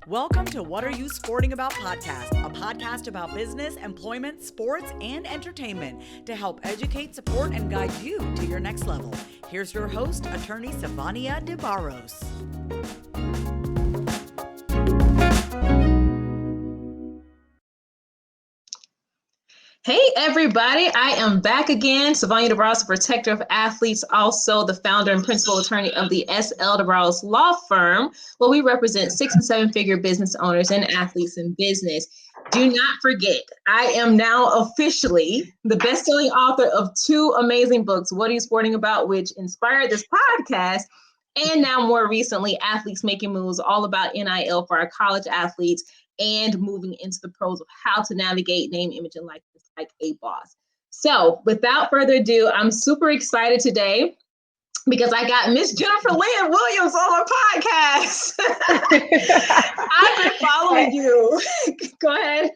Welcome to What Are You Sporting About podcast, a podcast about business, employment, sports, and entertainment to help educate, support, and guide you to your next level. Here's your host, attorney Sivonnia DeBarros. Hey everybody, I am back again. Sivonnia DeBarros, protector of athletes, also the founder and principal attorney of the S.L. DeBarros law firm, where we represent 6- and 7-figure business owners and athletes in business. Do not forget, I am now officially the best-selling author of 2 amazing books, What Are You Sporting About, which inspired this podcast, and now more recently, Athletes Making Moves, all about NIL for our college athletes and moving into the pros of how to navigate name, image, and likeness like a boss. So without further ado, I'm super excited today because I got Miss Jennifer Lynne Williams on my podcast. I've been following you. Go ahead.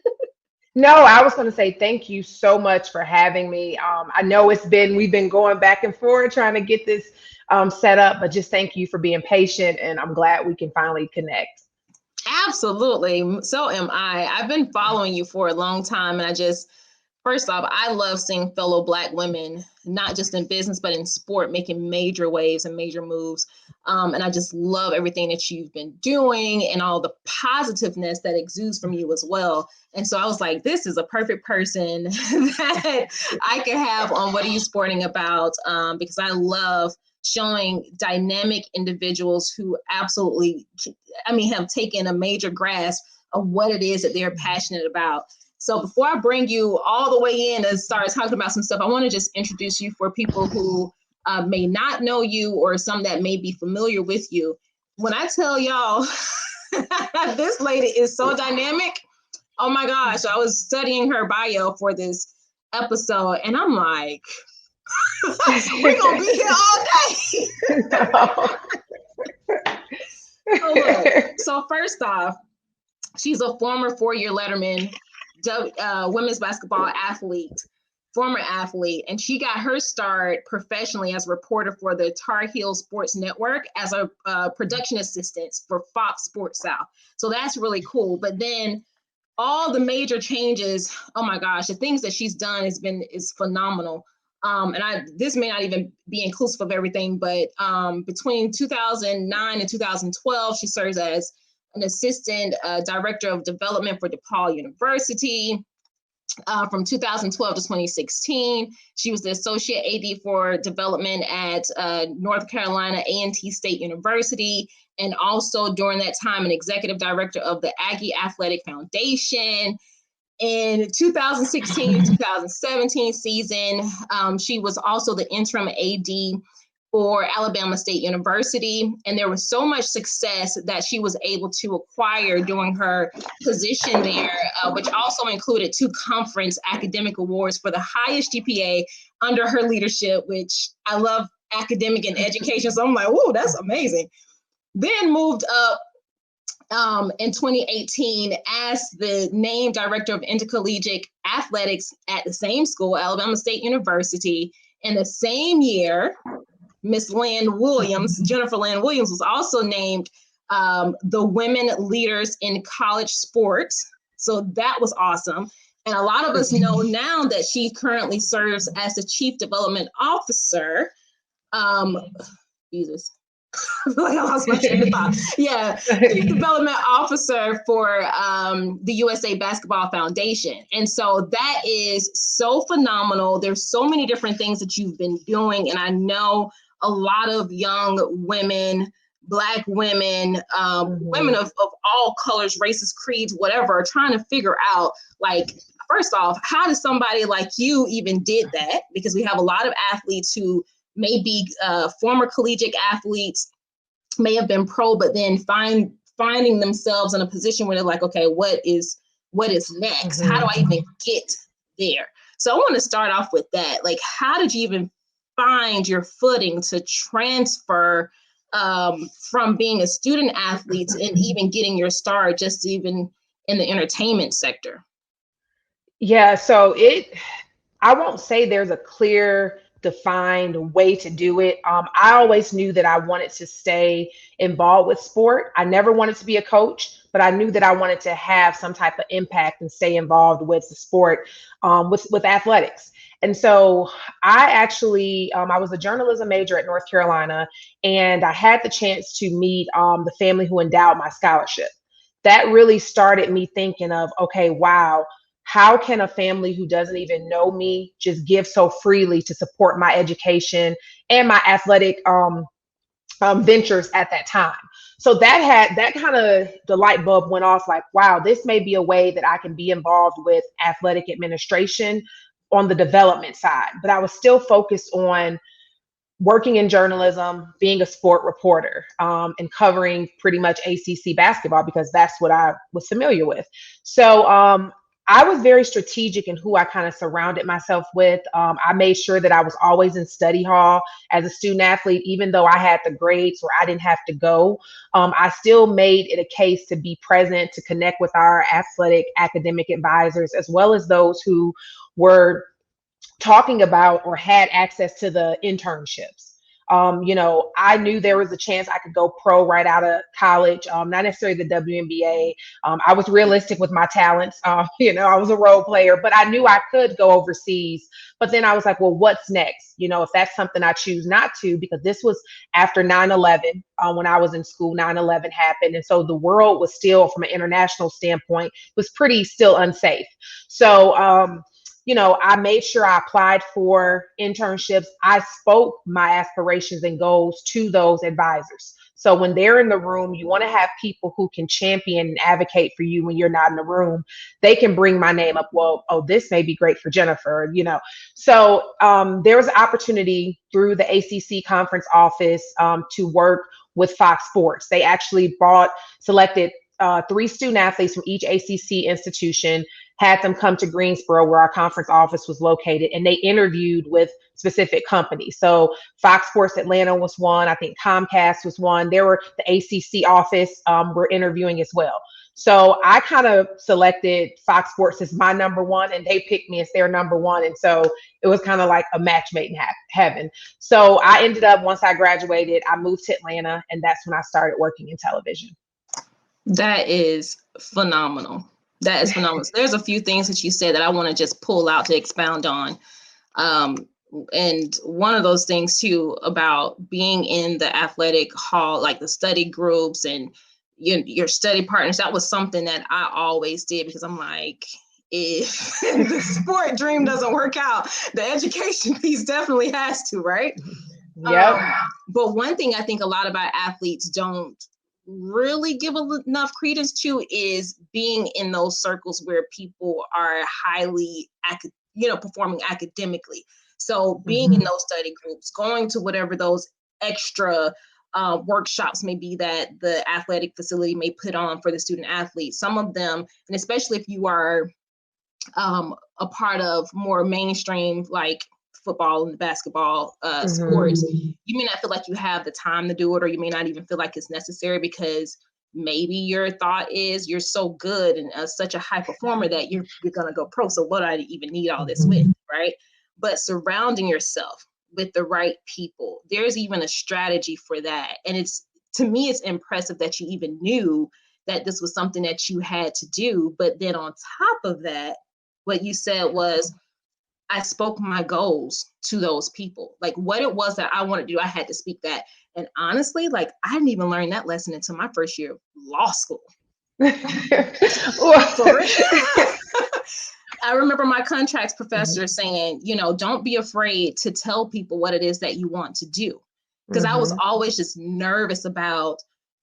No, I was going to say thank you so much for having me. I know we've been going back and forth trying to get this set up, but just thank you for being patient, and I'm glad we can finally connect. Absolutely. So am I. I've been following you for a long time, and first off, I love seeing fellow Black women, not just in business, but in sport, making major waves and major moves. And I just love everything that you've been doing and all the positiveness that exudes from you as well. And so I was like, this is a perfect person that I could have on What Are You Sporting About? Because I love showing dynamic individuals who absolutely, have taken a major grasp of what it is that they're passionate about. So before I bring you all the way in and start talking about some stuff, I want to just introduce you for people who may not know you or some that may be familiar with you. When I tell y'all this lady is so dynamic, oh my gosh, I was studying her bio for this episode and I'm like, we're going to be here all day. So first off, she's a former 4-year Letterman women's basketball former athlete, and she got her start professionally as a reporter for the Tar Heel Sports Network as a production assistant for Fox Sports South. So that's really cool. But then all the major changes, oh my gosh, the things that she's done is phenomenal. This may not even be inclusive of everything, but between 2009 and 2012, she serves as an assistant director of development for DePaul University. From 2012 to 2016, she was the associate AD for development at North Carolina A&T State University, and also during that time, an executive director of the Aggie Athletic Foundation. In 2016 and 2017 season, she was also the interim AD for Alabama State University. And there was so much success that she was able to acquire during her position there, which also included 2 conference academic awards for the highest GPA under her leadership, which I love academic and education. So I'm like, whoa, that's amazing. Then moved up in 2018 as the named director of intercollegiate athletics at the same school, Alabama State University. In the same year, Miss Lynne Williams, Jennifer Lynne Williams, was also named the Women Leaders in College Sports. So that was awesome. And a lot of us know now that she currently serves as the Chief Development Officer. Jesus. I feel like I lost my train of thought. Yeah, Chief Development Officer for the USA Basketball Foundation. And so that is so phenomenal. There's so many different things that you've been doing. And I know a lot of young women, Black women, women of all colors, races, creeds, whatever, are trying to figure out, like, first off, how does somebody like you even did that? Because we have a lot of athletes who may be former collegiate athletes, may have been pro, but then finding themselves in a position where they're like, okay, what is next? How do I even get there? So I want to start off with that. Like, how did you even find your footing to transfer from being a student athlete and even getting your start just even in the entertainment sector? Yeah, so I won't say there's a clear defined way to do it. I always knew that I wanted to stay involved with sport. I never wanted to be a coach, but I knew that I wanted to have some type of impact and stay involved with the sport, with athletics. And so I actually, I was a journalism major at North Carolina, and I had the chance to meet the family who endowed my scholarship. That really started me thinking of, okay, wow, how can a family who doesn't even know me just give so freely to support my education and my athletic ventures at that time? So that kind of, the light bulb went off, like, wow, this may be a way that I can be involved with athletic administration on the development side. But I was still focused on working in journalism, being a sport reporter, and covering pretty much ACC basketball because that's what I was familiar with. So I was very strategic in who I kind of surrounded myself with. I made sure that I was always in study hall as a student athlete, even though I had the grades where I didn't have to go. I still made it a case to be present, to connect with our athletic academic advisors, as well as those who were talking about or had access to the internships. I knew there was a chance I could go pro right out of college, not necessarily the WNBA. I was realistic with my talents. I was a role player, but I knew I could go overseas. But then I was like, well, what's next? If that's something I choose not to, because this was after 9/11, when I was in school, 9/11 happened. And so the world was still, from an international standpoint, was pretty still unsafe. So, I made sure I applied for internships. I spoke my aspirations and goals to those advisors. So when they're in the room, you want to have people who can champion and advocate for you when you're not in the room. They can bring my name up. Well, oh, this may be great for Jennifer, So there was an opportunity through the ACC conference office to work with Fox Sports. They actually selected 3 student athletes from each ACC institution, had them come to Greensboro, where our conference office was located, and they interviewed with specific companies. So Fox Sports Atlanta was one. I think Comcast was one. There were the ACC office were interviewing as well. So I kind of selected Fox Sports as my number one, and they picked me as their number one. And so it was kind of like a match made in heaven. So I ended up, once I graduated, I moved to Atlanta, and that's when I started working in television. That is phenomenal. That is phenomenal. There's a few things that you said that I want to just pull out to expound on. And one of those things too, about being in the athletic hall, like the study groups and your study partners, that was something that I always did, because I'm like, if the sport dream doesn't work out, the education piece definitely has to, right? Yeah. But one thing I think a lot of our athletes don't really give enough credence to is being in those circles where people are highly performing academically. So being in those study groups, going to whatever those extra workshops may be that the athletic facility may put on for the student athletes. Some of them, and especially if you are a part of more mainstream, like football and basketball sports, you may not feel like you have the time to do it, or you may not even feel like it's necessary, because maybe your thought is you're so good and such a high performer that you're going to go pro. So what do I even need all this with, right? But surrounding yourself with the right people, there's even a strategy for that. And to me, it's impressive that you even knew that this was something that you had to do. But then on top of that, what you said was, I spoke my goals to those people. Like what it was that I wanted to do, I had to speak that. And honestly, like I didn't even learn that lesson until my first year of law school. I remember my contracts professor saying, don't be afraid to tell people what it is that you want to do. Because I was always just nervous about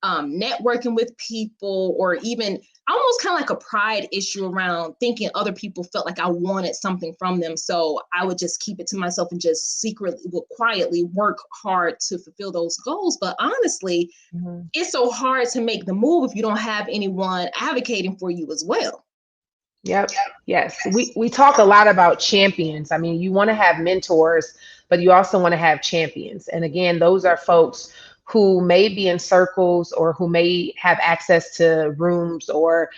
networking with people, or even almost kind of like a pride issue around thinking other people felt like I wanted something from them. So I would just keep it to myself and just quietly work hard to fulfill those goals. But honestly, it's so hard to make the move if you don't have anyone advocating for you as well. Yep. Yes. We talk a lot about champions. I mean, you want to have mentors, but you also want to have champions. And again, those are folks who may be in circles, or who may have access to rooms, or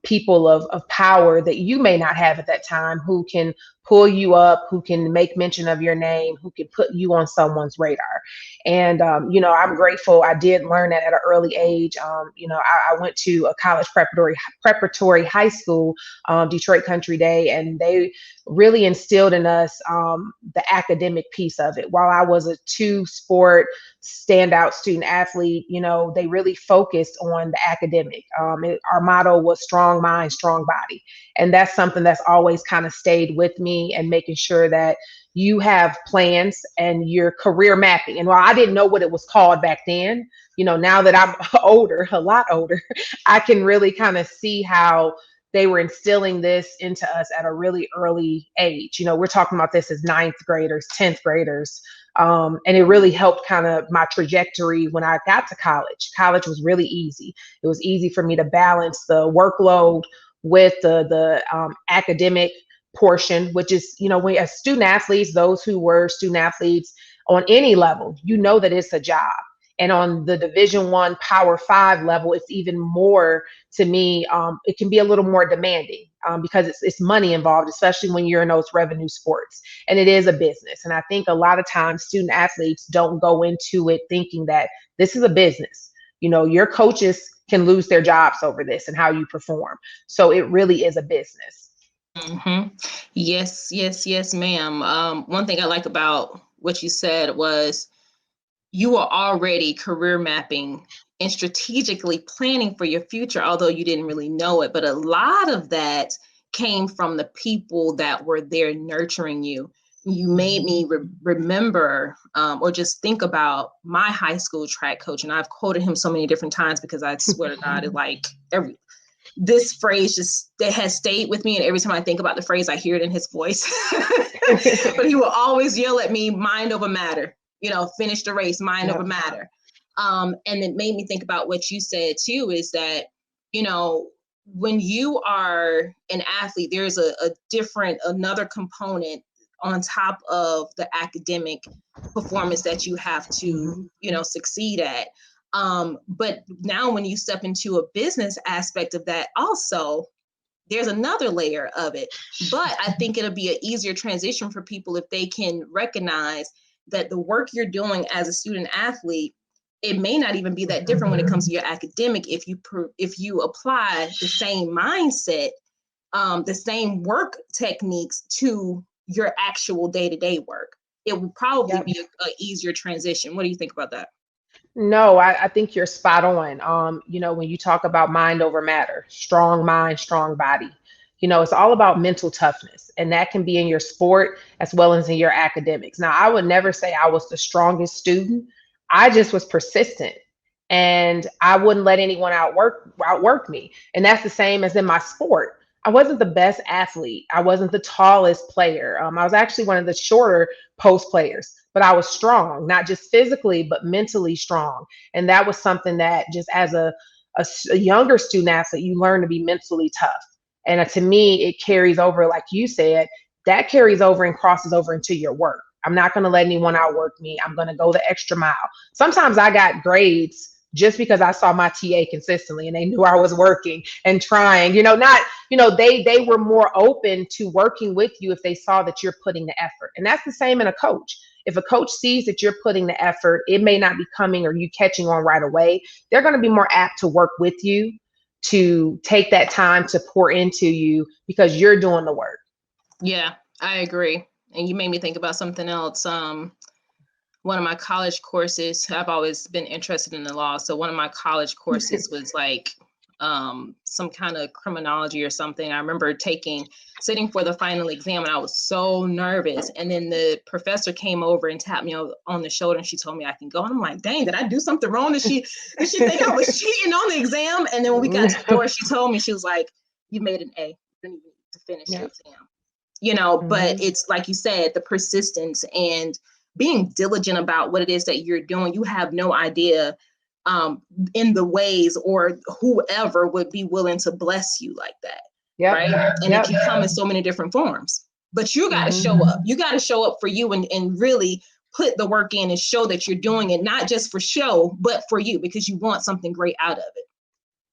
people of power that you may not have at that time, who can pull you up, who can make mention of your name, who can put you on someone's radar. And, I'm grateful. I did learn that at an early age. I went to a college preparatory high school, Detroit Country Day, and they really instilled in us the academic piece of it. While I was a two-sport standout student athlete, they really focused on the academic. Our motto was strong mind, strong body. And that's something that's always kind of stayed with me, and making sure that you have plans and your career mapping. And while I didn't know what it was called back then, now that I'm older, a lot older, I can really kind of see how they were instilling this into us at a really early age. We're talking about this as 9th graders, 10th graders. And it really helped kind of my trajectory when I got to college. College was really easy. It was easy for me to balance the workload with the academic portion, which is, when as student athletes, those who were student athletes on any level, that it's a job. And on the Division I Power 5 level, it's even more, to me, it can be a little more demanding because it's money involved, especially when you're in those revenue sports. And it is a business. And I think a lot of times student athletes don't go into it thinking that this is a business. Your coaches can lose their jobs over this and how you perform. So it really is a business. Mm-hmm. Yes, ma'am. One thing I like about what you said was you were already career mapping and strategically planning for your future, although you didn't really know it. But a lot of that came from the people that were there nurturing you. You made me remember or just think about my high school track coach. And I've quoted him so many different times because I swear to God, this phrase that has stayed with me. And every time I think about the phrase, I hear it in his voice. But he will always yell at me, mind over matter, finish the race, mind over matter. And it made me think about what you said too, is that, when you are an athlete, there's another component on top of the academic performance that you have to, succeed at. But now when you step into a business aspect of that also, there's another layer of it. But I think it'll be an easier transition for people if they can recognize that the work you're doing as a student athlete, it may not even be that different when it comes to your academic. If you apply the same mindset, the same work techniques to your actual day-to-day work, it will probably be an easier transition. What do you think about that? No, I think you're spot on. When you talk about mind over matter, strong mind, strong body, it's all about mental toughness, and that can be in your sport as well as in your academics. Now, I would never say I was the strongest student. I just was persistent, and I wouldn't let anyone outwork me. And that's the same as in my sport. I wasn't the best athlete. I wasn't the tallest player. I was actually one of the shorter post players, but I was strong, not just physically, but mentally strong. And that was something that just as a younger student athlete, you learn to be mentally tough. And to me, it carries over, like you said, that carries over and crosses over into your work. I'm not going to let anyone outwork me. I'm going to go the extra mile. Sometimes I got grades just because I saw my TA consistently and they knew I was working and trying, they were more open to working with you if they saw that you're putting the effort. And that's the same in a coach. If a coach sees that you're putting the effort, it may not be coming or you catching on right away. They're going to be more apt to work with you, to take that time to pour into you because you're doing the work. Yeah, I agree. And you made me think about something else. One of my college courses, I've always been interested in the law. So one of my college courses was like some kind of criminology or something. I remember sitting for the final exam, and I was so nervous. And then the professor came over and tapped me on the shoulder, and she told me I can go. And I'm like, dang, did I do something wrong? Did she think I was cheating on the exam? And then when we got to the door, she told me, she was like, you made an A. You didn't even need to finish the exam. But it's like you said, the persistence and being diligent about what it is that you're doing. You have no idea in the ways or whoever would be willing to bless you like that. Right. And it can come in so many different forms, but you got to show up. You got to show up for you and really put the work in and show that you're doing it, not just for show, but for you, because you want something great out of it.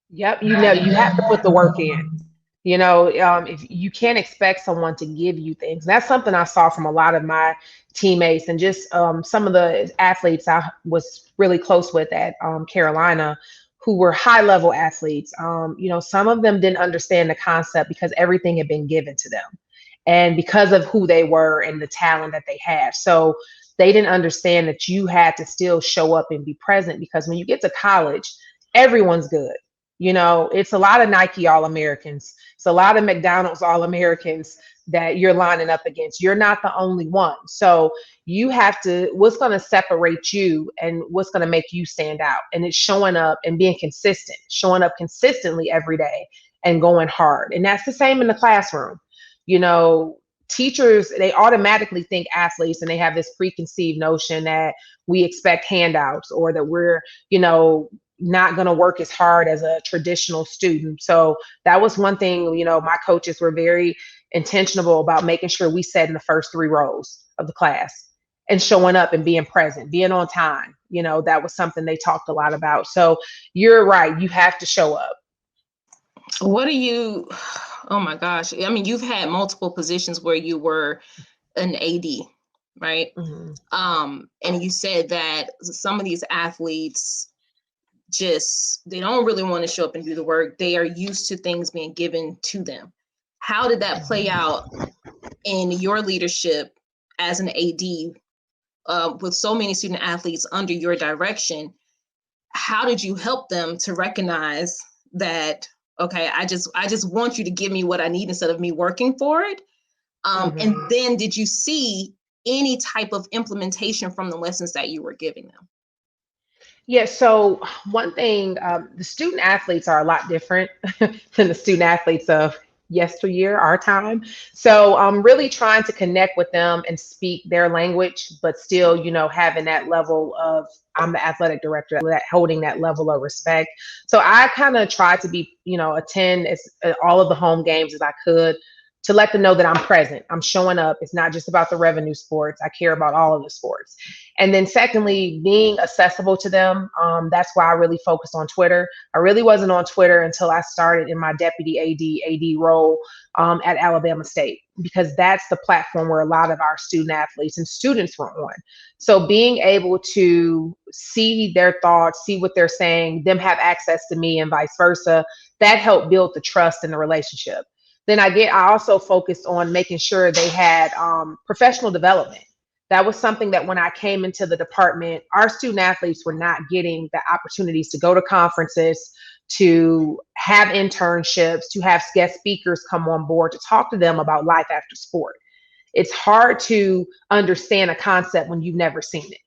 Yep. You have to put the work in. If you can't expect someone to give you things. That's something I saw from a lot of my teammates and just some of the athletes I was really close with at Carolina, who were high level athletes. Some of them didn't understand the concept because everything had been given to them and because of who they were and the talent that they had. So they didn't understand that you had to still show up and be present, because when you get to college, everyone's good. It's a lot of Nike All-Americans. It's a lot of McDonald's All-Americans that you're lining up against. You're not the only one. So you have to, what's going to separate you and what's going to make you stand out? And it's showing up and being consistent, showing up consistently every day and going hard. And that's the same in the classroom. Teachers, they automatically think athletes, and they have this preconceived notion that we expect handouts, or that we're, not going to work as hard as a traditional student. So that was one thing, my coaches were very intentional about making sure we sat in the first 3 rows of the class and showing up and being present, being on time. That was something they talked a lot about. So you're right. You have to show up. Oh my gosh. I mean, you've had multiple positions where you were an AD, right? Mm-hmm. And you said that some of these athletes they don't really want to show up and do the work. They are used to things being given to them. How did that play out in your leadership as an AD with so many student athletes under your direction? How did you help them to recognize that, okay, I just want you to give me what I need instead of me working for it? And then did you see any type of implementation from the lessons that you were giving them? Yeah, so one thing, the student athletes are a lot different than the student athletes of yesteryear, our time. So I'm really trying to connect with them and speak their language, but still, having that level of, I'm the athletic director, holding that level of respect. So I kind of tried to be, attend all of the home games as I could, to let them know that I'm present. I'm showing up. It's not just about the revenue sports. I care about all of the sports. And then secondly, being accessible to them. That's why I really focused on Twitter. I really wasn't on Twitter until I started in my deputy AD role at Alabama State, because that's the platform where a lot of our student athletes and students were on. So being able to see their thoughts, see what they're saying, them have access to me and vice versa, that helped build the trust in the relationship. Then I also focused on making sure they had professional development. That was something that when I came into the department, our student athletes were not getting the opportunities to go to conferences, to have internships, to have guest speakers come on board to talk to them about life after sport. It's hard to understand a concept when you've never seen it.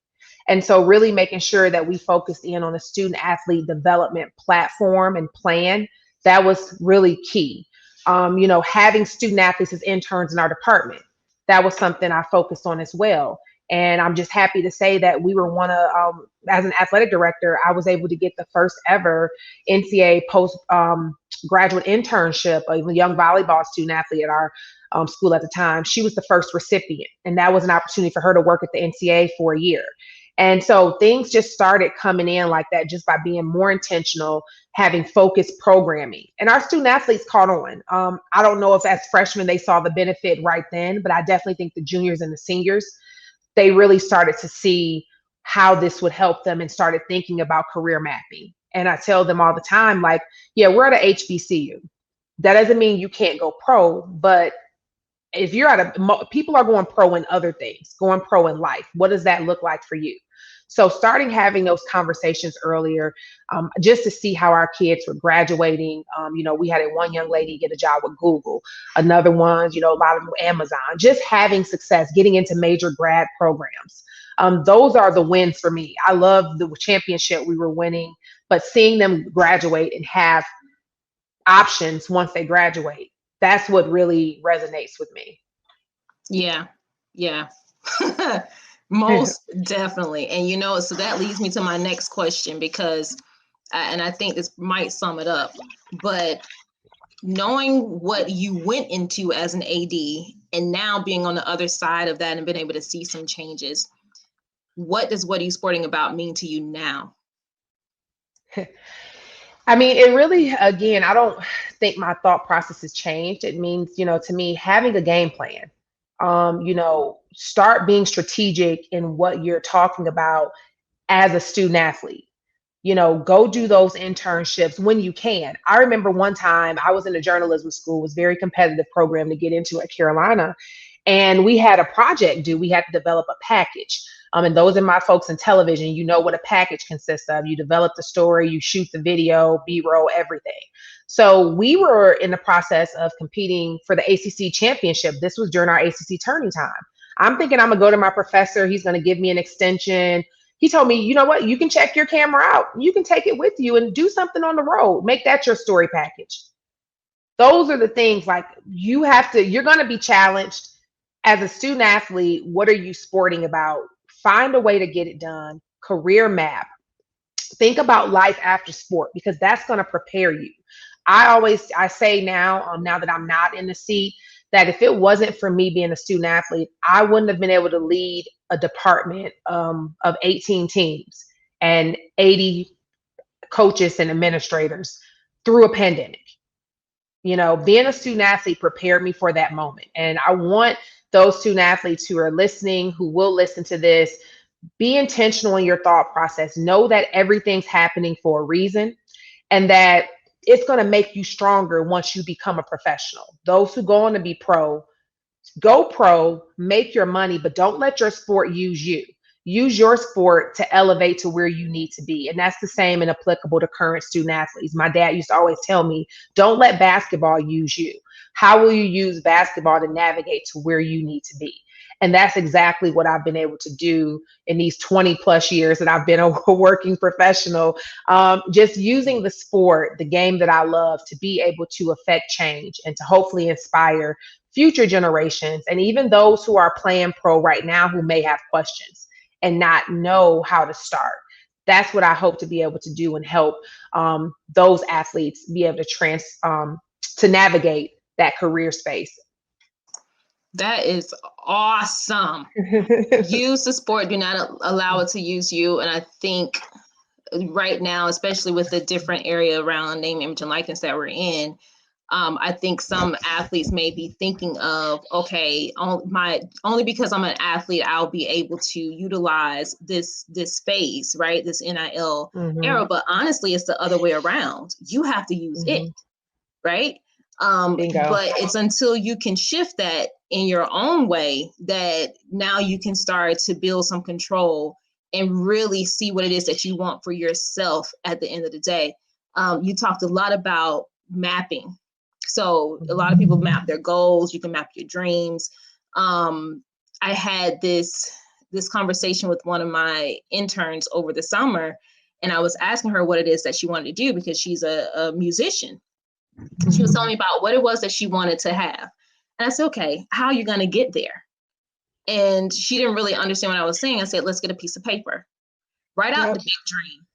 And so really making sure that we focused in on a student athlete development platform and plan, that was really key. Having student athletes as interns in our department, that was something I focused on as well. And I'm just happy to say that we were as an athletic director, I was able to get the first ever NCAA post graduate internship, a young volleyball student athlete at our school at the time. She was the first recipient, and that was an opportunity for her to work at the NCAA for a year. And so things just started coming in like that, just by being more intentional, having focused programming. And our student athletes caught on. I don't know if as freshmen they saw the benefit right then, but I definitely think the juniors and the seniors, they really started to see how this would help them and started thinking about career mapping. And I tell them all the time, like, yeah, we're at a HBCU. That doesn't mean you can't go pro, but if you're people are going pro in other things, going pro in life. What does that look like for you? So starting having those conversations earlier, just to see how our kids were graduating. We had one young lady get a job with Google, another one, a lot of them Amazon, just having success, getting into major grad programs. Those are the wins for me. I love the championship we were winning, but seeing them graduate and have options once they graduate, that's what really resonates with me. Yeah. Most definitely. And, so that leads me to my next question, because, and I think this might sum it up, but knowing what you went into as an AD and now being on the other side of that and being able to see some changes, what does What Are You Sporting About mean to you now? I mean, it really, again, I don't think my thought process has changed. It means, to me, having a game plan, start being strategic in what you're talking about as a student athlete. Go do those internships when you can. I remember one time I was in a journalism school, it was a very competitive program to get into at Carolina. And we had a project due. We had to develop a package. And those are my folks in television. You know what a package consists of. You develop the story, you shoot the video, B-roll, everything. So we were in the process of competing for the ACC championship. This was during our ACC tourney time. I'm thinking I'm going to go to my professor. He's going to give me an extension. He told me, you know what? You can check your camera out. You can take it with you and do something on the road. Make that your story package. Those are the things like you're going to be challenged. As a student athlete, what are you sporting about? Find a way to get it done. Career map. Think about life after sport because that's going to prepare you. I say now that I'm not in the seat, that if it wasn't for me being a student athlete, I wouldn't have been able to lead a department of 18 teams and 80 coaches and administrators through a pandemic. Being a student athlete prepared me for that moment. And I want those student athletes who are listening, who will listen to this, be intentional in your thought process. Know that everything's happening for a reason and that it's going to make you stronger once you become a professional. Those who go on to be pro, go pro, make your money, but don't let your sport use you. Use your sport to elevate to where you need to be. And that's the same and applicable to current student athletes. My dad used to always tell me, don't let basketball use you. How will you use basketball to navigate to where you need to be? And that's exactly what I've been able to do in these 20 plus years that I've been a working professional, just using the sport, the game that I love, to be able to affect change and to hopefully inspire future generations and even those who are playing pro right now who may have questions and not know how to start. That's what I hope to be able to do and help those athletes be able to navigate that career space. That is awesome. Use the sport, do not allow it to use you. And I think right now, especially with the different area around name, image, and likeness that we're in, I think some athletes may be thinking of, okay, only because I'm an athlete, I'll be able to utilize this phase, right? This NIL era. But honestly, it's the other way around. You have to use it, right? But it's until you can shift that in your own way that now you can start to build some control and really see what it is that you want for yourself at the end of the day. You talked a lot about mapping. So a lot of people map their goals. You can map your dreams. I had this conversation with one of my interns over the summer, and I was asking her what it is that she wanted to do because she's a musician. She was telling me about what it was that she wanted to have. And I said, okay, how are you going to get there? And she didn't really understand what I was saying. I said, let's get a piece of paper, write out the big dream.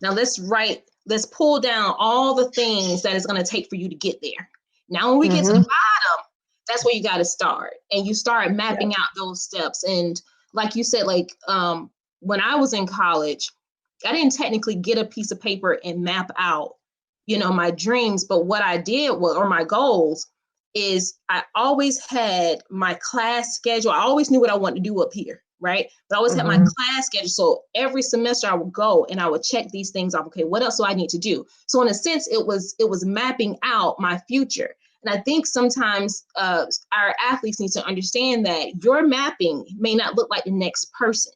Now let's pull down all the things that it's going to take for you to get there. Now, when we get to the bottom, that's where you got to start. And you start mapping out those steps. And like you said, like when I was in college, I didn't technically get a piece of paper and map out, my dreams. But what I did or my goals is I always had my class schedule. I always knew what I wanted to do up here, right? But I always had my class schedule. So every semester I would go and I would check these things off. Okay, what else do I need to do? So in a sense, it was mapping out my future. And I think sometimes our athletes need to understand that your mapping may not look like the next person.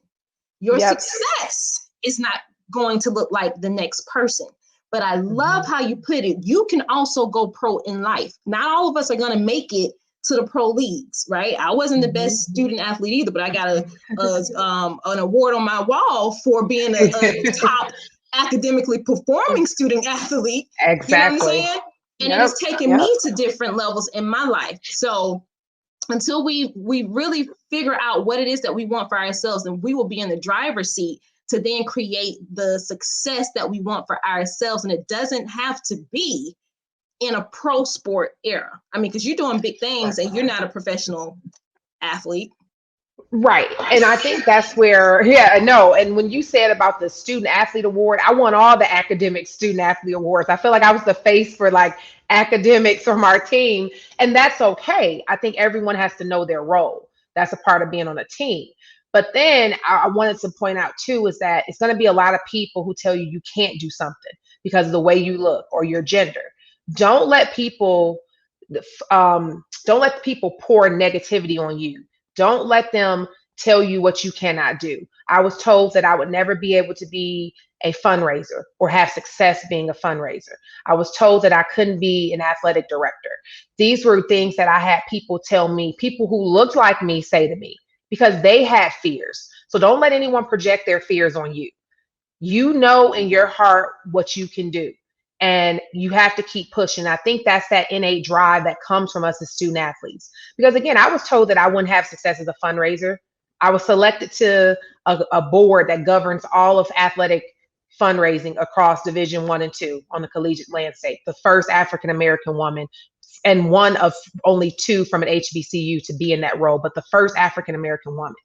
Your success is not going to look like the next person. But I love how you put it. You can also go pro in life. Not all of us are going to make it to the pro leagues, right? I wasn't the best student athlete either, but I got an award on my wall for being a top academically performing student athlete. Exactly. You know what I'm saying? And it has taken me to different levels in my life. So until we really figure out what it is that we want for ourselves, then we will be in the driver's seat to then create the success that we want for ourselves. And it doesn't have to be in a pro sport era. I mean, because you're doing big things and you're not a professional athlete. Right. And I think that's where, yeah, no. And when you said about the student athlete award, I won all the academic student athlete awards. I feel like I was the face for like academics from our team. And that's okay. I think everyone has to know their role. That's a part of being on a team. But then I wanted to point out too is that it's going to be a lot of people who tell you you can't do something because of the way you look or your gender. Don't let people, don't let people pour negativity on you. Don't let them tell you what you cannot do. I was told that I would never be able to be a fundraiser or have success being a fundraiser. I was told that I couldn't be an athletic director. These were things that I had people tell me, people who looked like me say to me because they had fears. So don't let anyone project their fears on you. You know in your heart what you can do. And you have to keep pushing. I think that's that innate drive that comes from us as student athletes. Because again, I was told that I wouldn't have success as a fundraiser. I was selected to a board that governs all of athletic fundraising across Division 1 and 2 on the collegiate landscape. The first African American woman and one of only two from an HBCU to be in that role, but the first African American woman.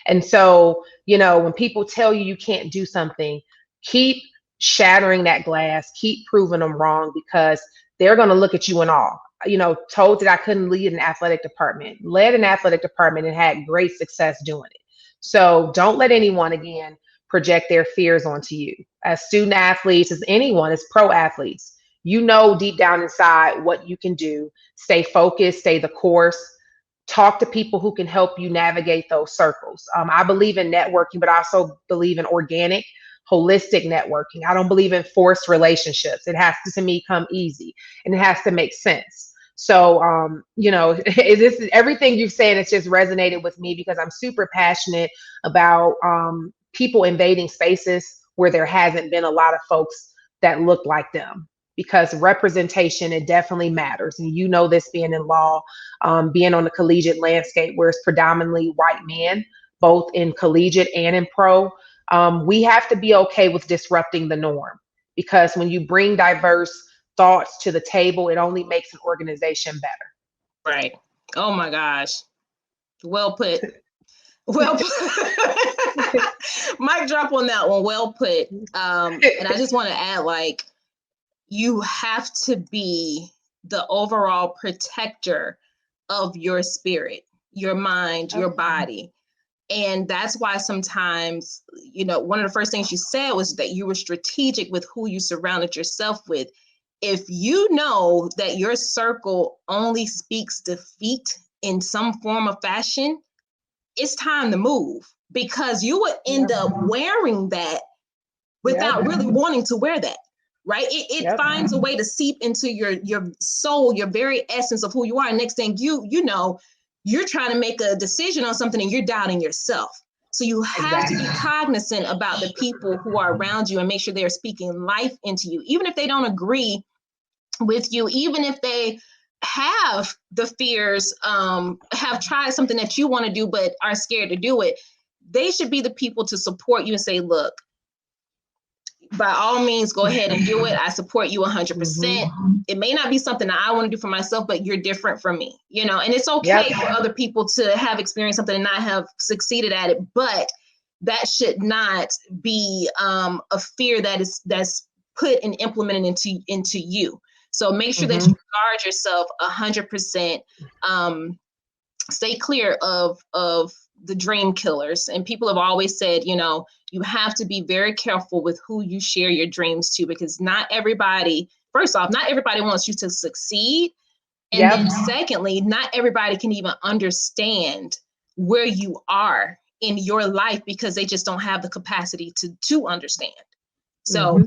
And so, when people tell you you can't do something, keep shattering that glass, keep proving them wrong because they're going to look at you in awe. Told that I couldn't lead an athletic department, led an athletic department and had great success doing it. So don't let anyone again project their fears onto you. As student athletes, as anyone, as pro athletes, deep down inside what you can do. Stay focused, stay the course. Talk to people who can help you navigate those circles. I believe in networking, but I also believe in organic, holistic networking. I don't believe in forced relationships. It has to me come easy and it has to make sense. So, everything you've said, it's just resonated with me because I'm super passionate about people invading spaces where there hasn't been a lot of folks that look like them. Because representation, it definitely matters. And this being in law, being on the collegiate landscape where it's predominantly white men, both in collegiate and in pro, we have to be okay with disrupting the norm. Because when you bring diverse thoughts to the table, it only makes an organization better. Right. Oh my gosh. Well put. Well put. Mic drop on that one. Well put. And I just want to add, you have to be the overall protector of your spirit, your mind, your body. And that's why sometimes, one of the first things you said was that you were strategic with who you surrounded yourself with. If you know that your circle only speaks defeat in some form of fashion, it's time to move because you would end up wearing that without really wanting to wear that. Right? It finds a way to seep into your soul, your very essence of who you are. And next thing you're trying to make a decision on something and you're doubting yourself. So you have to be cognizant about the people who are around you and make sure they're speaking life into you, even if they don't agree with you, even if they have the fears, have tried something that you want to do, but are scared to do it. They should be the people to support you and say, look, by all means, go ahead and do it. I support you 100%. Mm-hmm. It may not be something that I want to do for myself, but you're different from me, and it's okay for other people to have experienced something and not have succeeded at it. But that should not be a fear that's put and implemented into you. So make sure that you guard yourself 100%. Stay clear of the dream killers. And people have always said, you have to be very careful with who you share your dreams to, because not everybody wants you to succeed. And then secondly, not everybody can even understand where you are in your life because they just don't have the capacity to understand. So,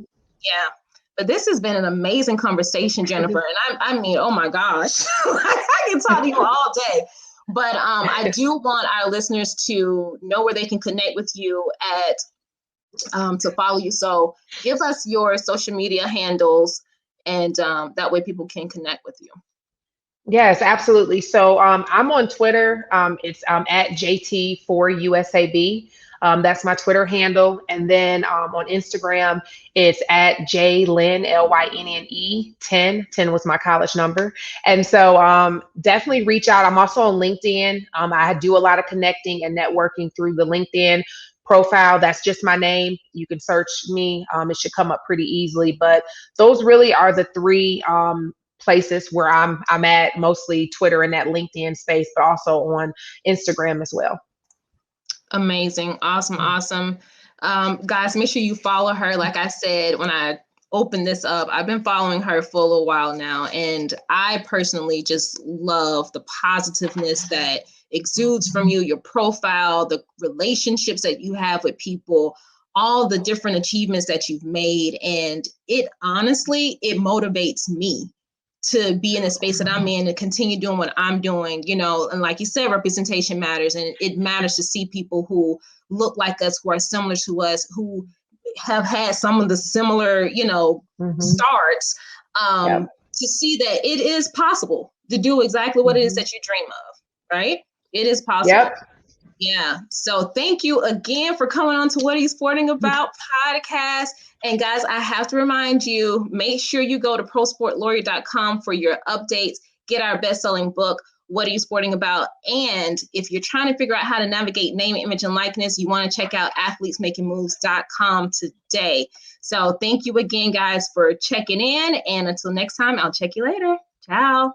but this has been an amazing conversation, Jennifer. And I mean, oh my gosh, I can talk to you all day. But I do want our listeners to know where they can connect with you to follow you. So give us your social media handles, and that way people can connect with you. Yes, absolutely. So I'm on Twitter. It's at JT4USAB. That's my Twitter handle. And then on Instagram, it's at JLynne, LYNNE 10. 10 was my college number. And so definitely reach out. I'm also on LinkedIn. I do a lot of connecting and networking through the LinkedIn profile. That's just my name. You can search me. It should come up pretty easily. But those really are the three places where I'm at, mostly Twitter and that LinkedIn space, but also on Instagram as well. Amazing. Awesome. Guys, make sure you follow her. Like I said, when I opened this up, I've been following her for a little while now. And I personally just love the positiveness that exudes from you, your profile, the relationships that you have with people, all the different achievements that you've made. And it honestly, it motivates me to be in a space that I'm in and continue doing what I'm doing, you know. And like you said, representation matters, and it matters to see people who look like us, who are similar to us, who have had some of the similar, you know, starts, to see that it is possible to do exactly what it is that you dream of, right? It is possible. Yep. Yeah. So thank you again for coming on to What Are You Sporting About podcast. And guys, I have to remind you, make sure you go to prosportlawyer.com for your updates, get our best-selling book, What Are You Sporting About? And if you're trying to figure out how to navigate name, image, and likeness, you want to check out athletesmakingmoves.com today. So thank you again, guys, for checking in. And until next time, I'll check you later. Ciao.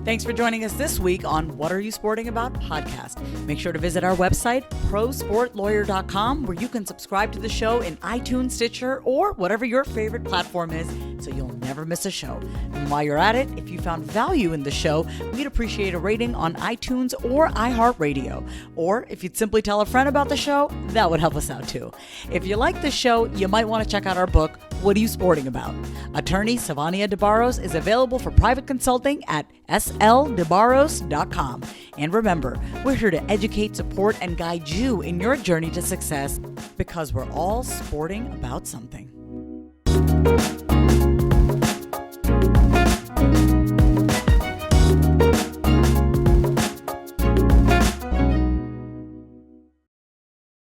Thanks for joining us this week on What Are You Sporting About podcast. Make sure to visit our website, prosportlawyer.com, where you can subscribe to the show in iTunes, Stitcher, or whatever your favorite platform is, so you'll never miss a show. And while you're at it, if you found value in the show, we'd appreciate a rating on iTunes or iHeartRadio. Or if you'd simply tell a friend about the show, that would help us out too. If you like the show, you might want to check out our book, What Are You Sporting About? Attorney Sivonnia DeBarros is available for private consulting at sldebarros.com. And remember, we're here to educate, support, and guide you in your journey to success, because we're all sporting about something.